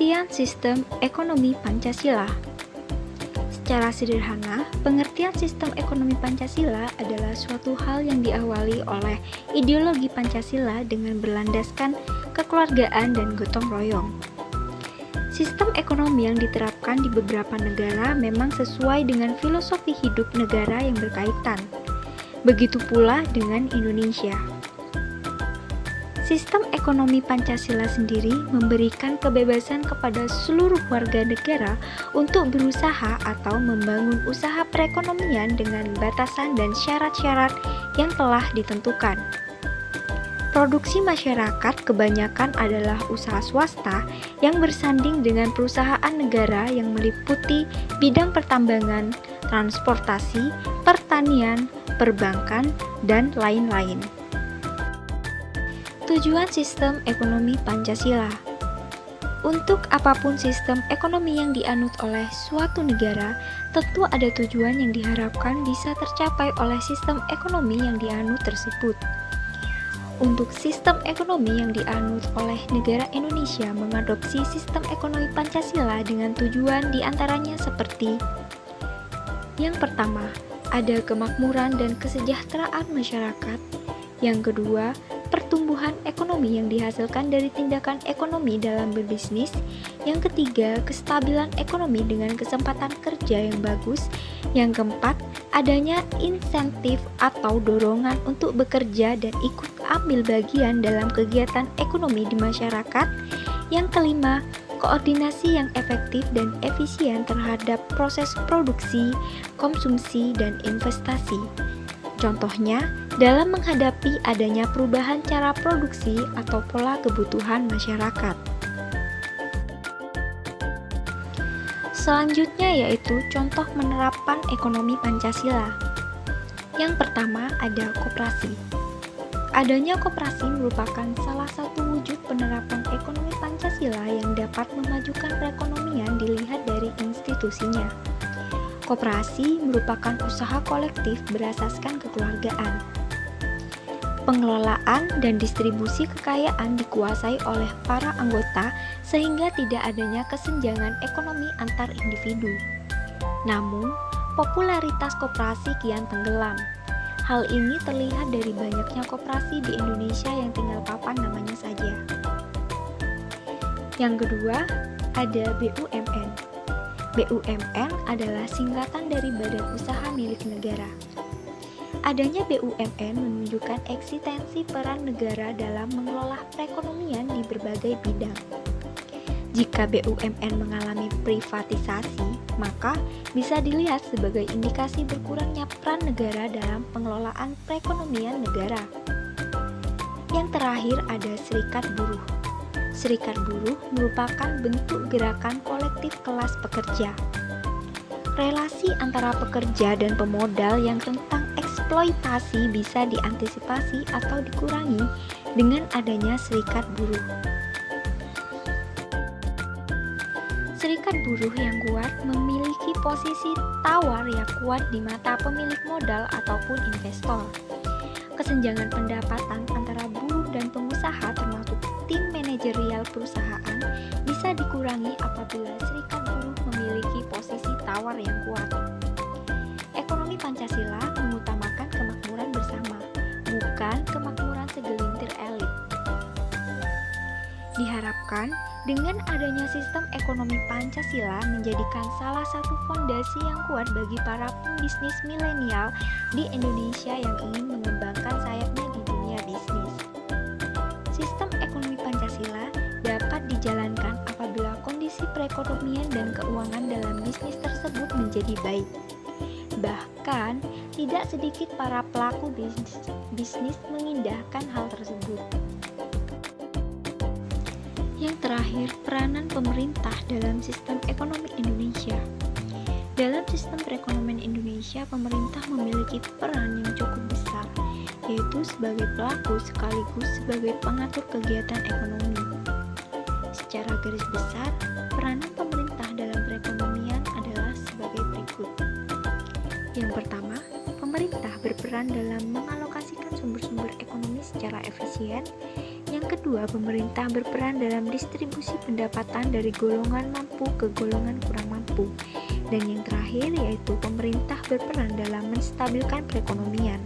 Pengertian sistem ekonomi Pancasila. Secara sederhana, pengertian sistem ekonomi Pancasila adalah suatu hal yang diawali oleh ideologi Pancasila dengan berlandaskan kekeluargaan dan gotong royong. Sistem ekonomi yang diterapkan di beberapa negara memang sesuai dengan filosofi hidup negara yang berkaitan. Begitu pula dengan Indonesia. Sistem ekonomi Pancasila sendiri memberikan kebebasan kepada seluruh warga negara untuk berusaha atau membangun usaha perekonomian dengan batasan dan syarat-syarat yang telah ditentukan. Produksi masyarakat kebanyakan adalah usaha swasta yang bersanding dengan perusahaan negara yang meliputi bidang pertambangan, transportasi, pertanian, perbankan, dan lain-lain. Tujuan sistem ekonomi Pancasila. Untuk apapun sistem ekonomi yang dianut oleh suatu negara, tentu ada tujuan yang diharapkan bisa tercapai oleh sistem ekonomi yang dianut tersebut. Untuk sistem ekonomi yang dianut oleh negara Indonesia mengadopsi sistem ekonomi Pancasila dengan tujuan diantaranya seperti: yang pertama, ada kemakmuran dan kesejahteraan masyarakat. Yang kedua, pertumbuhan ekonomi yang dihasilkan dari tindakan ekonomi dalam berbisnis. Yang ketiga, kestabilan ekonomi dengan kesempatan kerja yang bagus. Yang keempat, adanya insentif atau dorongan untuk bekerja dan ikut ambil bagian dalam kegiatan ekonomi di masyarakat. Yang kelima, koordinasi yang efektif dan efisien terhadap proses produksi, konsumsi, dan investasi. Contohnya, dalam menghadapi adanya perubahan cara produksi atau pola kebutuhan masyarakat. Selanjutnya yaitu contoh penerapan ekonomi Pancasila. Yang pertama ada koperasi. Adanya koperasi merupakan salah satu wujud penerapan ekonomi Pancasila yang dapat memajukan perekonomian dilihat dari institusinya. Koperasi merupakan usaha kolektif berasaskan kekeluargaan. Pengelolaan dan distribusi kekayaan dikuasai oleh para anggota sehingga tidak adanya kesenjangan ekonomi antar individu. Namun, popularitas koperasi kian tenggelam. Hal ini terlihat dari banyaknya koperasi di Indonesia yang tinggal papan namanya saja. Yang kedua, ada BUMN. BUMN adalah singkatan dari Badan Usaha Milik Negara. Adanya BUMN menunjukkan eksistensi peran negara dalam mengelola perekonomian di berbagai bidang. Jika BUMN mengalami privatisasi, maka bisa dilihat sebagai indikasi berkurangnya peran negara dalam pengelolaan perekonomian negara. Yang terakhir ada serikat buruh. Serikat buruh merupakan bentuk gerakan kolektif kelas pekerja. Relasi antara pekerja dan pemodal yang tentang eksploitasi bisa diantisipasi atau dikurangi dengan adanya serikat buruh. Serikat buruh yang kuat memiliki posisi tawar yang kuat di mata pemilik modal ataupun investor. Kesenjangan pendapatan antara buruh dan pengusaha termasuk tim manajerial perusahaan bisa dikurangi apabila serikat buruh memiliki posisi tawar yang kuat. Ekonomi Pancasila mengutamakan kemakmuran bersama, bukan kemakmuran segelintir elit. Diharapkan dengan adanya sistem ekonomi Pancasila menjadikan salah satu fondasi yang kuat bagi para pembisnis milenial di Indonesia yang ingin mengembangkan sayapnya di dunia bisnis. Sistem ekonomi Pancasila dapat dijalankan apabila kondisi perekonomian dan keuangan dalam bisnis tersebut menjadi baik. Bahkan, tidak sedikit para pelaku bisnis mengindahkan hal tersebut. Yang terakhir, peranan pemerintah dalam sistem ekonomi Indonesia. Dalam sistem perekonomian Indonesia, pemerintah memiliki peran yang cukup besar, yaitu sebagai pelaku sekaligus sebagai pengatur kegiatan ekonomi. Secara garis besar, peranan pemerintah dalam perekonomian adalah sebagai berikut. Yang pertama, pemerintah berperan dalam mengalokasikan sumber-sumber ekonomi secara efisien. Yang kedua, pemerintah berperan dalam distribusi pendapatan dari golongan mampu ke golongan kurang mampu. Dan yang terakhir yaitu pemerintah berperan dalam menstabilkan perekonomian.